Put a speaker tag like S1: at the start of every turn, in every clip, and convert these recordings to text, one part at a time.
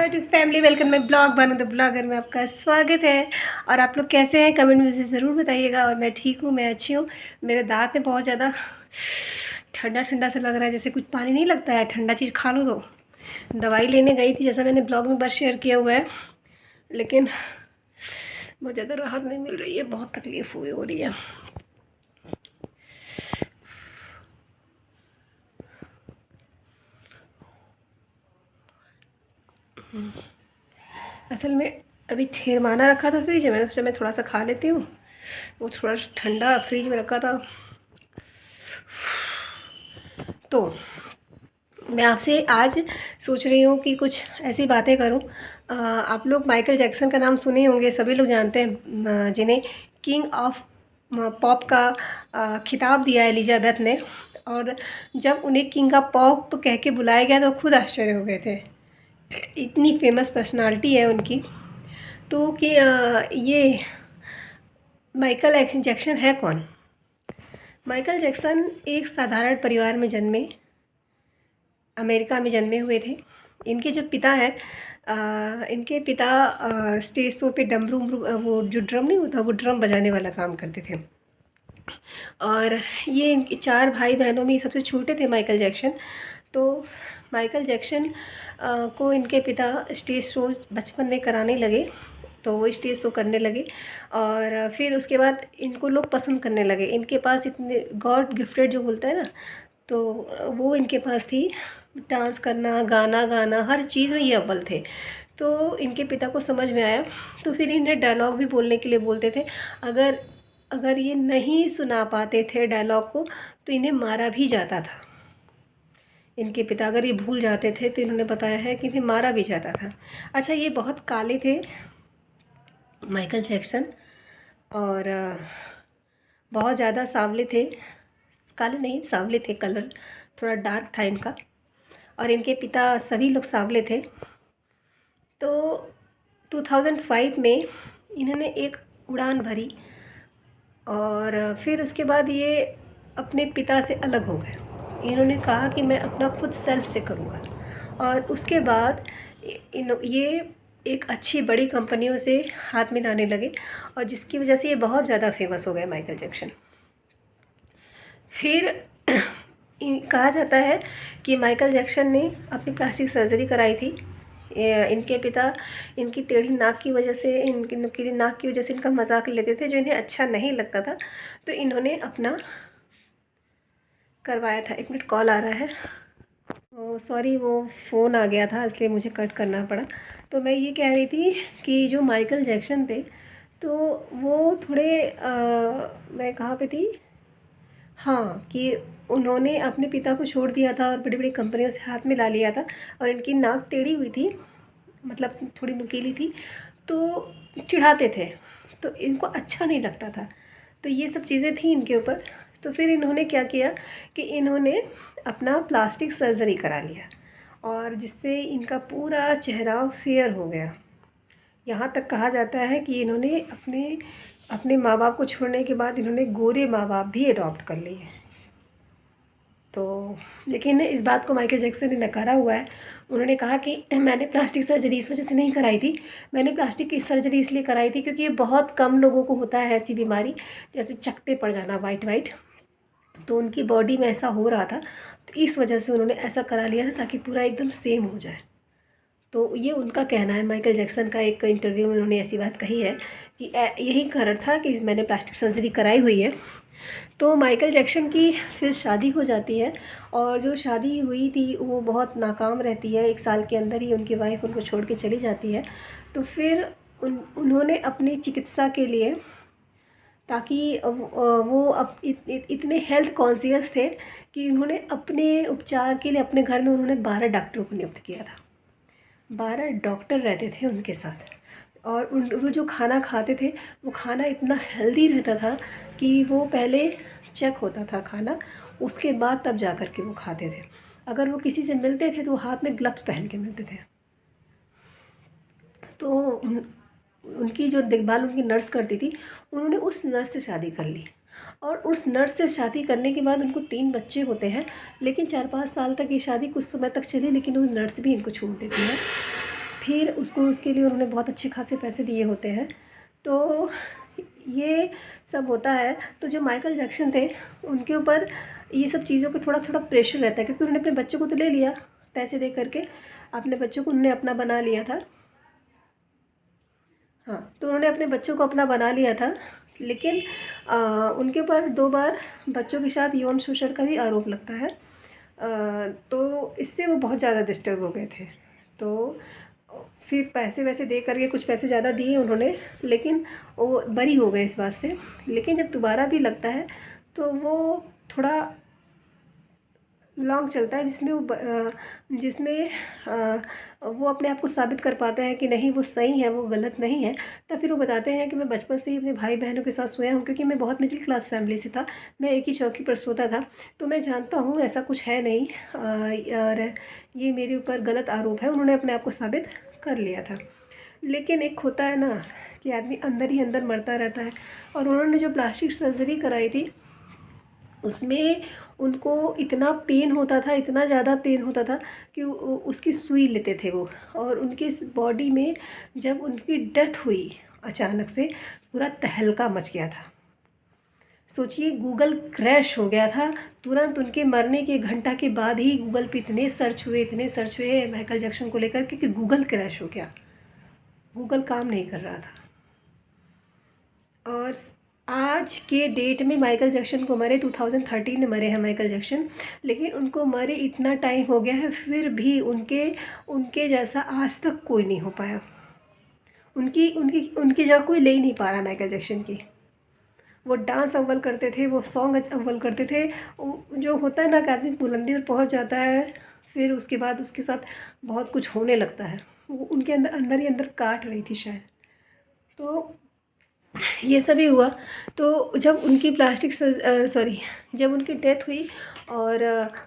S1: To family welcome में blog बनू the blogger में आपका स्वागत है। और आप लोग कैसे हैं कमेंट में मुझे ज़रूर बताइएगा। और मैं ठीक हूँ, मैं अच्छी हूँ। मेरे दांत में बहुत ज़्यादा ठंडा ठंडा सा लग रहा है, जैसे कुछ पानी नहीं लगता है, ठंडा चीज़ खा लो तो। दवाई लेने गई थी, जैसा मैंने ब्लॉग में बस शेयर किया हुआ है, लेकिन बहुत ज़्यादा राहत नहीं मिल रही है, बहुत तकलीफ़ हुई हो रही है। असल में अभी थेरमाना रखा था फ्रिज में, मैंने सोचा मैं थोड़ा सा खा लेती हूँ। वो थोड़ा ठंडा फ्रिज में रखा था। तो मैं आपसे आज सोच रही हूँ कि कुछ ऐसी बातें करूँ। आप लोग माइकल जैक्सन का नाम सुने होंगे, सभी लोग जानते हैं, जिन्हें किंग ऑफ पॉप का खिताब दिया एलिजाबेथ ने। और जब उन्हें किंग ऑफ पॉप कह के बुलाया गया तो खुद आश्चर्य हो गए थे, इतनी फेमस पर्सनालिटी है उनकी। तो कि ये माइकल जैक्सन है कौन? माइकल जैक्सन एक साधारण परिवार में जन्मे, अमेरिका में जन्मे हुए थे। इनके जो पिता हैं, इनके पिता स्टेज शो पे डमरू वो जो ड्रम नहीं होता, वो ड्रम बजाने वाला काम करते थे। और ये इनके 4 भाई बहनों में सबसे छोटे थे माइकल जैक्सन। तो माइकल जैक्सन को इनके पिता स्टेज शो बचपन में कराने लगे, तो वो स्टेज शो करने लगे। और फिर उसके बाद इनको लोग पसंद करने लगे। इनके पास इतने गॉड गिफ्टेड जो बोलता है ना, तो वो इनके पास थी। डांस करना, गाना गाना, हर चीज़ में ये अव्वल थे। तो इनके पिता को समझ में आया, तो फिर इन्हें डायलॉग भी बोलने के लिए बोलते थे। अगर अगर ये नहीं सुना पाते थे डायलॉग को तो इन्हें मारा भी जाता था। इनके पिता अगर ये भूल जाते थे तो इन्होंने बताया है कि इन्हें मारा भी जाता था। अच्छा, ये बहुत काले थे माइकल जैक्सन, और बहुत ज़्यादा सांवले थे। काले नहीं, सांवले थे, कलर थोड़ा डार्क था इनका। और इनके पिता सभी लोग सांवले थे। तो 2005 में इन्होंने एक उड़ान भरी, और फिर उसके बाद ये अपने पिता से अलग हो गए। इन्होंने कहा कि मैं अपना खुद सेल्फ से करूँगा। और उसके बाद ये एक अच्छी बड़ी कंपनियों से हाथ मिलाने लगे, और जिसकी वजह से ये बहुत ज़्यादा फेमस हो गए माइकल जैक्सन। फिर कहा जाता है कि माइकल जैक्सन ने अपनी प्लास्टिक सर्जरी कराई थी। इनके पिता इनकी टेढ़ी नाक की वजह से, इनकी नुकीली नाक की वजह से इनका मजाक लेते थे, जो इन्हें अच्छा नहीं लगता था। तो इन्होंने अपना करवाया था। एक मिनट, कॉल आ रहा है, सॉरी, वो फ़ोन आ गया था इसलिए मुझे कट करना पड़ा। तो मैं ये कह रही थी कि जो माइकल जैक्सन थे, तो वो थोड़े मैं कहाँ पे थी, हाँ, कि उन्होंने अपने पिता को छोड़ दिया था और बड़ी बड़ी कंपनियों से हाथ मिला लिया था। और इनकी नाक टेढ़ी हुई थी, मतलब थोड़ी नुकीली थी, तो चिढ़ाते थे, तो इनको अच्छा नहीं लगता था। तो ये सब चीज़ें थी इनके ऊपर। तो फिर इन्होंने क्या किया कि इन्होंने अपना प्लास्टिक सर्जरी करा लिया, और जिससे इनका पूरा चेहरा फेयर हो गया। यहाँ तक कहा जाता है कि इन्होंने अपने अपने माँ बाप को छोड़ने के बाद इन्होंने गोरे माँ बाप भी अडॉप्ट कर लिए। तो लेकिन इस बात को माइकल जैक्सन ने नकारा हुआ है। उन्होंने कहा कि मैंने प्लास्टिक सर्जरी इस वजह से नहीं कराई थी, मैंने प्लास्टिक की सर्जरी इसलिए कराई थी क्योंकि ये बहुत कम लोगों को होता है ऐसी बीमारी, जैसे चकते पड़ जाना, वाइट वाइट। तो उनकी बॉडी में ऐसा हो रहा था, तो इस वजह से उन्होंने ऐसा करा लिया था ताकि पूरा एकदम सेम हो जाए। तो ये उनका कहना है। माइकल जैक्सन का एक इंटरव्यू में उन्होंने ऐसी बात कही है कि यही कारण था कि मैंने प्लास्टिक सर्जरी कराई हुई है। तो माइकल जैक्सन की फिर शादी हो जाती है, और जो शादी हुई थी वो बहुत नाकाम रहती है। 1 साल के अंदर ही उनकी वाइफ उनको छोड़ के चली जाती है। तो फिर उन्होंने अपनी चिकित्सा के लिए, ताकि वो इतने हेल्थ कॉन्शियस थे कि उन्होंने अपने उपचार के लिए अपने घर में उन्होंने 12 डॉक्टरों को नियुक्त किया था। 12 डॉक्टर रहते थे उनके साथ। और वो जो खाना खाते थे, वो खाना इतना हेल्दी रहता था कि वो पहले चेक होता था खाना, उसके बाद तब जा कर के वो खाते थे। अगर वो किसी से मिलते थे तो वो हाथ में ग्लव्स पहन के मिलते थे। तो उनकी जो देखभाल उनकी नर्स करती थी, उन्होंने उस नर्स से शादी कर ली। और उस नर्स से शादी करने के बाद उनको 3 बच्चे होते हैं। लेकिन 4-5 साल तक ये शादी कुछ समय तक चली, लेकिन वो नर्स भी इनको छोड़ देती है। फिर उसको उसके लिए उन्होंने बहुत अच्छे खासे पैसे दिए होते हैं। तो ये सब होता है। तो जो माइकल जैक्सन थे उनके ऊपर ये सब चीज़ों पे थोड़ा थोड़ा प्रेशर रहता है, क्योंकि उन्होंने अपने बच्चों को तो ले लिया पैसे दे करके, अपने बच्चों को उन्होंने अपना बना लिया था। हाँ, तो उन्होंने अपने बच्चों को अपना बना लिया था, लेकिन उनके ऊपर 2 बार बच्चों के साथ यौन शोषण का भी आरोप लगता है। तो इससे वो बहुत ज़्यादा डिस्टर्ब हो गए थे। तो फिर पैसे वैसे दे करके, कुछ पैसे ज़्यादा दिए उन्होंने, लेकिन वो बरी हो गए इस बात से। लेकिन जब दोबारा भी लगता है तो वो थोड़ा लॉन्ग चलता है, जिसमें वो अपने आप को साबित कर पाते हैं कि नहीं वो सही है, वो गलत नहीं है। तब फिर वो बताते हैं कि मैं बचपन से ही अपने भाई बहनों के साथ सोया हूँ, क्योंकि मैं बहुत मिडिल क्लास फैमिली से था, मैं एक ही चौकी पर सोता था, तो मैं जानता हूँ ऐसा कुछ है नहीं, और ये मेरे ऊपर गलत आरोप है। उन्होंने अपने आप को साबित कर लिया था। लेकिन एक होता है ना कि आदमी अंदर ही अंदर मरता रहता है। और उन्होंने जो प्लास्टिक सर्जरी कराई थी उसमें उनको इतना पेन होता था, इतना ज़्यादा पेन होता था कि उसकी सुई लेते थे वो। और उनके इस बॉडी में जब उनकी डेथ हुई अचानक से, पूरा तहलका मच गया था। सोचिए, गूगल क्रैश हो गया था। तुरंत उनके मरने के घंटा के बाद ही गूगल पे इतने सर्च हुए माइकल जैक्सन को लेकर के कि गूगल क्रैश हो गया, गूगल काम नहीं कर रहा था। और आज के डेट में माइकल जैक्सन को मरे 2013 में मरे हैं माइकल जैक्सन, लेकिन उनको मरे इतना टाइम हो गया है, फिर भी उनके जैसा आज तक कोई नहीं हो पाया। उनकी उनकी उनकी जगह कोई ले ही नहीं पा रहा माइकल जैक्सन की। वो डांस अव्वल करते थे, वो सॉन्ग अव्वल करते थे। जो होता है ना कि आदमी बुलंदी पर पहुंच जाता है, फिर उसके बाद उसके साथ बहुत कुछ होने लगता है। वो उनके अंदर अंदर ही अंदर काट रही थी शायद। तो ये सभी हुआ। तो जब उनकी जब उनकी डेथ हुई और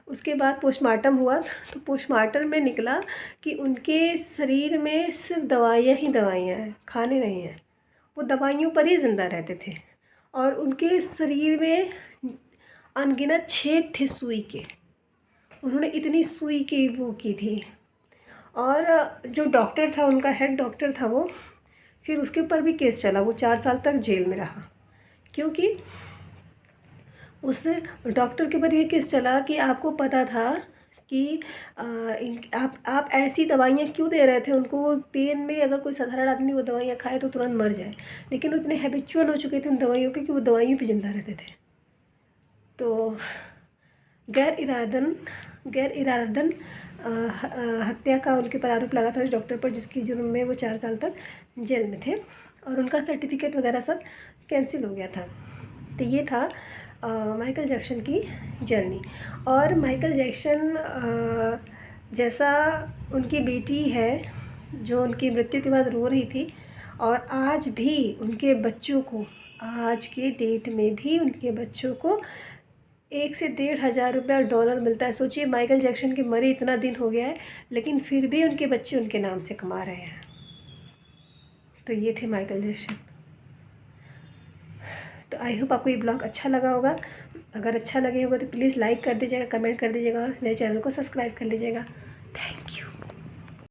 S1: उसके बाद पोस्टमार्टम हुआ, तो पोस्टमार्टम में निकला कि उनके शरीर में सिर्फ दवाइयाँ ही दवाइयाँ हैं, खाने नहीं हैं। वो दवाइयों पर ही ज़िंदा रहते थे। और उनके शरीर में अनगिनत छेद थे सुई के। उन्होंने इतनी सुई की वो की थी। और जो डॉक्टर था, उनका हेड डॉक्टर था वो, फिर उसके ऊपर भी केस चला। वो 4 साल तक जेल में रहा, क्योंकि उस डॉक्टर के ऊपर ये केस चला कि आपको पता था कि आप ऐसी दवाइयाँ क्यों दे रहे थे उनको। वो पेन में अगर कोई साधारण आदमी वो दवाइयाँ खाए तो तुरंत मर जाए, लेकिन वो इतने हैबिचुअल हो चुके थे उन दवाइयों के कि वो दवाइयों पे ज़िंदा रहते थे। तो गैर इरादन हत्या का उनके पर आरोप लगा था उस डॉक्टर पर, जिसकी जुर्म में वो 4 साल तक जेल में थे, और उनका सर्टिफिकेट वगैरह सब कैंसिल हो गया था। तो ये था माइकल जैक्सन की जर्नी। और माइकल जैक्सन जैसा उनकी बेटी है जो उनकी मृत्यु के बाद रो रही थी, और आज भी उनके बच्चों को, आज के डेट में भी उनके बच्चों को 1 से 1,500 रुपया डॉलर मिलता है। सोचिए, माइकल जैक्सन के मरे इतना दिन हो गया है, लेकिन फिर भी उनके बच्चे उनके नाम से कमा रहे हैं। तो ये थे माइकल जैक्सन। तो आई होप आपको ये ब्लॉग अच्छा लगा होगा। अगर अच्छा लगे होगा तो प्लीज़ लाइक कर दीजिएगा, कमेंट कर दीजिएगा, मेरे चैनल को सब्सक्राइब कर लीजिएगा।